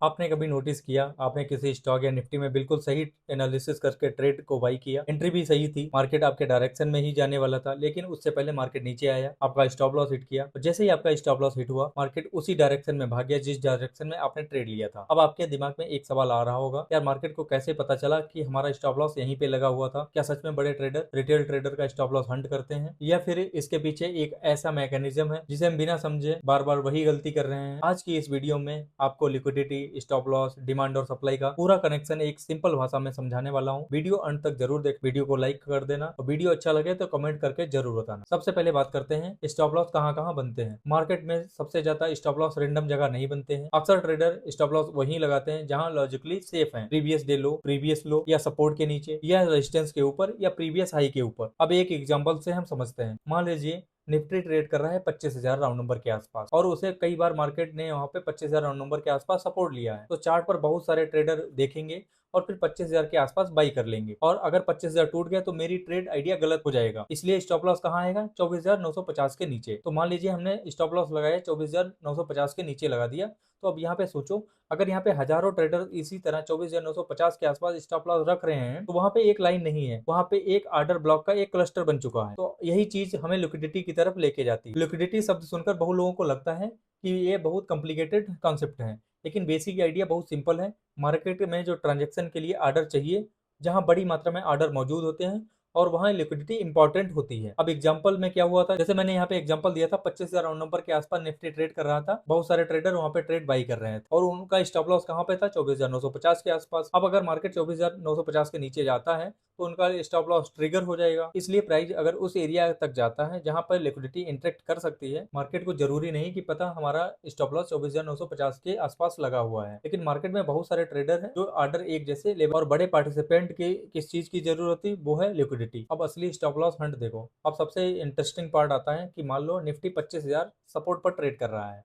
आपने कभी नोटिस किया, आपने किसी स्टॉक या निफ्टी में बिल्कुल सही एनालिसिस करके ट्रेड को बाई किया, एंट्री भी सही थी, मार्केट आपके डायरेक्शन में ही जाने वाला था, लेकिन उससे पहले मार्केट नीचे आया, आपका स्टॉप लॉस हिट किया और जैसे ही आपका स्टॉप लॉस हिट हुआ, मार्केट उसी डायरेक्शन में भाग गया जिस डायरेक्शन में आपने ट्रेड लिया था। अब आपके दिमाग में एक सवाल आ रहा होगा, यार मार्केट को कैसे पता चला कि हमारा स्टॉप लॉस यहीं पे लगा हुआ था? क्या सच में बड़े ट्रेडर रिटेल ट्रेडर का स्टॉप लॉस हंट करते हैं, या फिर इसके पीछे एक ऐसा मैकेनिज्म है जिसे हम बिना समझे बार बार वही गलती कर रहे हैं? आज की इस वीडियो में आपको लिक्विडिटी, स्टॉप लॉस, डिमांड और सप्लाई का पूरा कनेक्शन एक सिंपल भाषा में समझाने वाला हूँ। वीडियो अंत तक जरूर देख, वीडियो को लाइक कर देना और वीडियो अच्छा लगे तो कमेंट करके जरूर बताना। सबसे पहले बात करते हैं स्टॉप लॉस कहाँ कहाँ बनते हैं। मार्केट में सबसे ज्यादा स्टॉप लॉस रेंडम जगह नहीं बनते हैं। अक्सर ट्रेडर स्टॉप लॉस वहीं लगाते हैं जहां लॉजिकली सेफ है, प्रीवियस डे लो, प्रीवियस लो या सपोर्ट के नीचे या रेजिस्टेंस के ऊपर या प्रीवियस हाई के ऊपर। अब एक एग्जांपल से हम समझते हैं। मान लीजिए निफ्टी ट्रेड कर रहा है 25,000 राउंड नंबर के आसपास और उसे कई बार मार्केट ने वहां पे 25,000 राउंड नंबर के आसपास सपोर्ट लिया है, तो चार्ट पर बहुत सारे ट्रेडर देखेंगे और फिर 25,000 के आसपास बाई कर लेंगे और अगर 25,000 टूट गया तो मेरी ट्रेड आइडिया गलत हो जाएगा, इसलिए स्टॉप लॉस कहाँ आएगा? 24,950 के नीचे। तो मान लीजिए हमने स्टॉप लॉस लगाया 24,950 के नीचे लगा दिया, तो अब यहाँ पे सोचो, अगर यहाँ पे हजारों ट्रेडर इसी तरह 24,950 के आसपास स्टॉप लॉस रख रहे हैं तो वहां पे एक लाइन नहीं है, वहां पे एक आर्डर ब्लॉक का एक क्लस्टर बन चुका है। तो यही चीज हमें लिक्विडिटी की तरफ लेके जाती है। लिक्विडिटी शब्द सुनकर बहुत लोगों को लगता है कि ये बहुत कॉम्प्लिकेटेड कॉन्सेप्ट है, लेकिन बेसिक आइडिया बहुत सिंपल है। मार्केट में जो ट्रांजेक्शन के लिए आर्डर चाहिए, जहां बड़ी मात्रा में आर्डर मौजूद होते हैं और वहां लिक्विडिटी इंपॉर्टेंट होती है। अब एग्जांपल में क्या हुआ था, जैसे मैंने यहाँ पे एग्जांपल दिया था, 25,000 राउंड नंबर के आसपास निफ्टी ट्रेड कर रहा था, बहुत सारे ट्रेडर वहां पे ट्रेड बाई कर रहे हैं और उनका स्टॉप लॉस कहाँ पे था? 24,950 के आसपास। अब अगर मार्केट 24,950 के नीचे जाता है तो उनका स्टॉप लॉस ट्रिगर हो जाएगा। इसलिए प्राइस अगर उस एरिया तक जाता है जहां पर लिक्विडिटी इंटरेक्ट कर सकती है, मार्केट को जरूरी नहीं कि पता हमारा स्टॉप लॉस 24,950 के आसपास लगा हुआ है, लेकिन मार्केट में बहुत सारे ट्रेडर हैं जो आर्डर एक जैसे ले और बड़े पार्टिसिपेंट की किस चीज की जरूरत थी? वो है लिक्विडिटी। अब असली स्टॉप लॉस हंट देखो। अब सबसे इंटरेस्टिंग पार्ट आता है कि मान लो निफ्टी 25,000 सपोर्ट पर ट्रेड कर रहा है,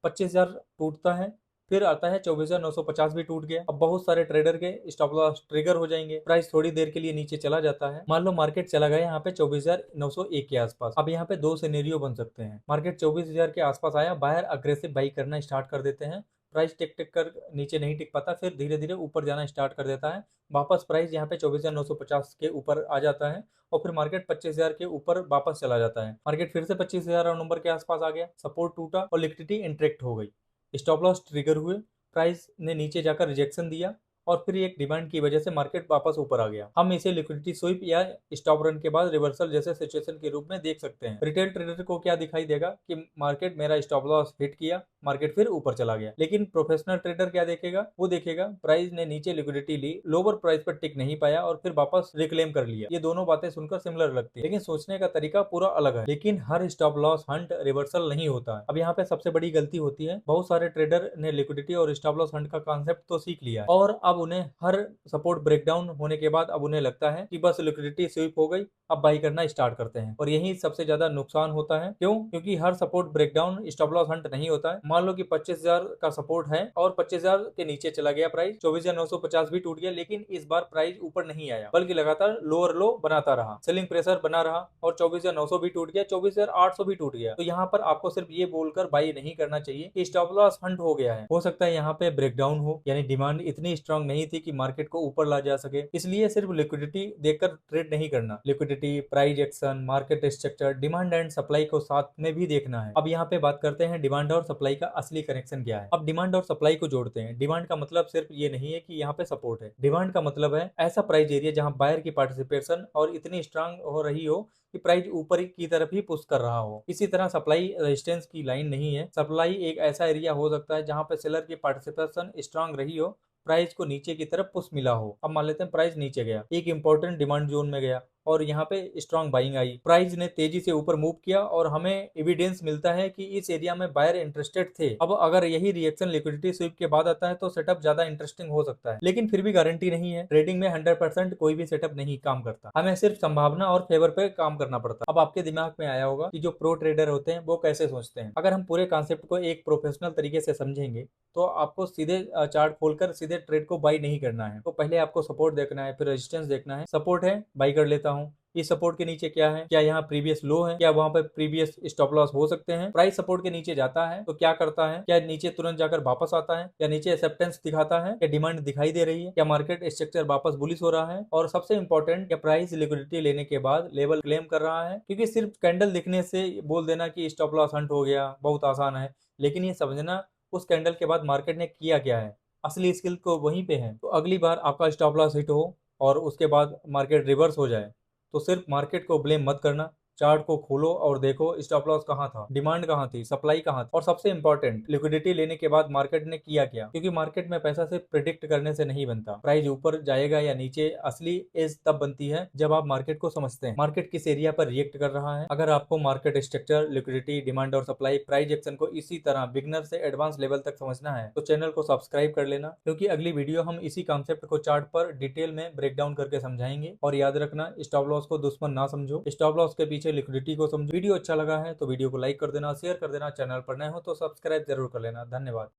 25,000 टूटता है, फिर आता है 24,950 भी टूट गया। अब बहुत सारे ट्रेडर के स्टॉप लॉस ट्रिगर हो जाएंगे, प्राइस थोड़ी देर के लिए नीचे चला जाता है। मान लो मार्केट चला गया यहाँ पे 24,901 के आसपास। अब यहाँ पे दो सिनेरियो बन सकते हैं। मार्केट 24,000 के आसपास आया, बाहर अग्रेसिव बाई करना स्टार्ट कर देते हैं, प्राइस टिक टिक कर नीचे नहीं टिक पाता, फिर धीरे धीरे ऊपर जाना स्टार्ट कर देता है, वापस प्राइस यहाँ पे 24,950 के ऊपर आ जाता है और फिर मार्केट 25,000 के ऊपर वापस चला जाता है। मार्केट फिर से 25,000 नंबर के आसपास आ गया, सपोर्ट टूटा और लिक्विडिटी इंटरेक्ट हो गई, स्टॉप लॉस ट्रिगर हुए, प्राइस ने नीचे जाकर रिजेक्शन दिया और फिर एक डिमांड की वजह से मार्केट वापस ऊपर आ गया। हम इसे लिक्विडिटी स्वीप या स्टॉप रन के बाद रिवर्सल जैसे सिचुएशन के रूप में देख सकते हैं। रिटेल ट्रेडर को क्या दिखाई देगा कि मार्केट मेरा स्टॉप लॉस हिट किया, मार्केट फिर ऊपर चला गया, लेकिन प्रोफेशनल ट्रेडर क्या देखेगा? वो देखेगा प्राइस ने नीचे लिक्विडिटी ली, लोअर प्राइस पर टिक नहीं पाया और फिर वापस रिक्लेम कर लिया। ये दोनों बातें सुनकर सिमिलर लगती है, लेकिन सोचने का तरीका पूरा अलग है। लेकिन हर स्टॉप लॉस हंट रिवर्सल नहीं होता है। अब यहाँ पे सबसे बड़ी गलती होती है, बहुत सारे ट्रेडर ने लिक्विडिटी और स्टॉप लॉस हंट का कॉन्सेप्ट तो सीख लिया है और अब उन्हें हर सपोर्ट ब्रेकडाउन होने के बाद अब उन्हें लगता है कि बस लिक्विडिटी स्वीप हो गई, अब बाई करना स्टार्ट करते हैं और यही सबसे ज्यादा नुकसान होता है। क्यों? क्योंकि हर support breakdown stop loss hunt नहीं होता है। मान लो कि 25,000 का सपोर्ट है और 25,000 के नीचे चला गया प्राइस, 24,950 भी टूट गया, लेकिन इस बार प्राइस ऊपर नहीं आया बल्कि लगातार लोअर लो बनाता रहा, सेलिंग प्रेशर बना रहा और 24,900 भी टूट गया, 24,800 भी टूट गया। तो यहाँ पर आपको सिर्फ ये बोलकर बाई नहीं करना चाहिए कि स्टॉप लॉस हंट हो गया है। हो सकता है यहाँ पे ब्रेकडाउन हो, यानी डिमांड इतनी स्ट्रांग नहीं थी कि मार्केट को ऊपर ला जा सके, इसलिए सिर्फ लिक्विडिटी देखकर ट्रेड नहीं करना। Liquidity, price action, market structure, demand and supply को साथ में भी देखना है। अब यहाँ पे बात करते हैं डिमांड और सप्लाई का असली कनेक्शन क्या है। अब डिमांड और सप्लाई को जोड़ते हैं। डिमांड का मतलब सिर्फ ये नहीं है कि यहाँ पे सपोर्ट है, डिमांड का मतलब है ऐसा प्राइस एरिया जहाँ बायर की पार्टिसिपेशन और इतनी स्ट्रांग हो रही हो कि प्राइस ऊपर की तरफ ही पुश कर रहा हो। इसी तरह सप्लाई रेजिस्टेंस की लाइन नहीं है। सप्लाई एक ऐसा एरिया हो सकता है जहां पर सेलर की पार्टिसिपेशन स्ट्रांग रही हो, प्राइस को नीचे की तरफ पुश मिला हो। अब मान लेते हैं प्राइस नीचे गया, एक इंपॉर्टेंट डिमांड जोन में गया और यहाँ पे स्ट्रांग बाइंग आई, प्राइस ने तेजी से ऊपर मूव किया और हमें एविडेंस मिलता है कि इस एरिया में बायर इंटरेस्टेड थे। अब अगर यही रिएक्शन लिक्विडिटी स्वीप के बाद आता है तो सेटअप ज्यादा इंटरेस्टिंग हो सकता है, लेकिन फिर भी गारंटी नहीं है। ट्रेडिंग में 100% कोई भी सेटअप नहीं काम करता, हमें सिर्फ संभावना और फेवर पे काम करना पड़ता। अब आपके दिमाग में आया होगा कि जो प्रो ट्रेडर होते हैं वो कैसे सोचते हैं। अगर हम पूरे कॉन्सेप्ट को एक प्रोफेशनल तरीके से समझेंगे तो आपको सीधे चार्ट खोलकर सीधे ट्रेड को बाई नहीं करना है। तो पहले आपको सपोर्ट देखना है, फिर रेजिस्टेंस देखना है। सपोर्ट है, बाई कर लेता हूँ, इस सपोर्ट के नीचे क्या है, क्या यहाँ प्रीवियस लो है, क्या वहां पर प्रीवियस स्टॉप लॉस हो सकते हैं। प्राइस सपोर्ट के नीचे जाता है तो क्या करता है, क्या नीचे तुरंत जाकर वापस आता है, या नीचे एक्सेप्टेंस दिखाता है, क्या डिमांड दिखाई दे रही है, क्या मार्केट स्ट्रक्चर वापस बुलिश हो रहा है, और सबसे इंपॉर्टेंट क्या प्राइस लिक्विडिटी लेने के बाद लेवल क्लेम कर रहा है। क्योंकि सिर्फ कैंडल दिखने से बोल देना कि स्टॉप लॉस हंट हो गया बहुत आसान है, लेकिन ये समझना उस कैंडल के बाद मार्केट ने किया क्या है, असली स्किल को वहीं पे है। तो अगली बार आपका स्टॉप लॉस हिट हो और उसके बाद मार्केट रिवर्स हो जाए तो सिर्फ मार्केट को ब्लेम मत करना, चार्ट को खोलो और देखो स्टॉप लॉस कहाँ था, डिमांड कहाँ थी, सप्लाई कहाँ थी, और सबसे इंपॉर्टेंट लिक्विडिटी लेने के बाद मार्केट ने किया क्या। क्योंकि मार्केट में पैसा सिर्फ प्रिडिक्ट करने से नहीं बनता, प्राइस ऊपर जाएगा या नीचे असली एज तब बनती है जब आप मार्केट को समझते हैं, मार्केट किस एरिया पर रिएक्ट कर रहा है। अगर आपको मार्केट स्ट्रक्चर, लिक्विडिटी, डिमांड और सप्लाई, प्राइस एक्शन को इसी तरह बिगनर से एडवांस लेवल तक समझना है तो चैनल को सब्सक्राइब कर लेना, क्योंकि अगली वीडियो हम इसी कॉन्सेप्ट को चार्ट पर डिटेल में ब्रेक डाउन करके समझाएंगे। और याद रखना, स्टॉप लॉस को दुश्मन ना समझो, स्टॉप लॉस के पीछे लिक्विडिटी को समझो। वीडियो अच्छा लगा है तो वीडियो को लाइक कर देना, शेयर कर देना, चैनल पर नए हो तो सब्सक्राइब जरूर कर लेना। धन्यवाद।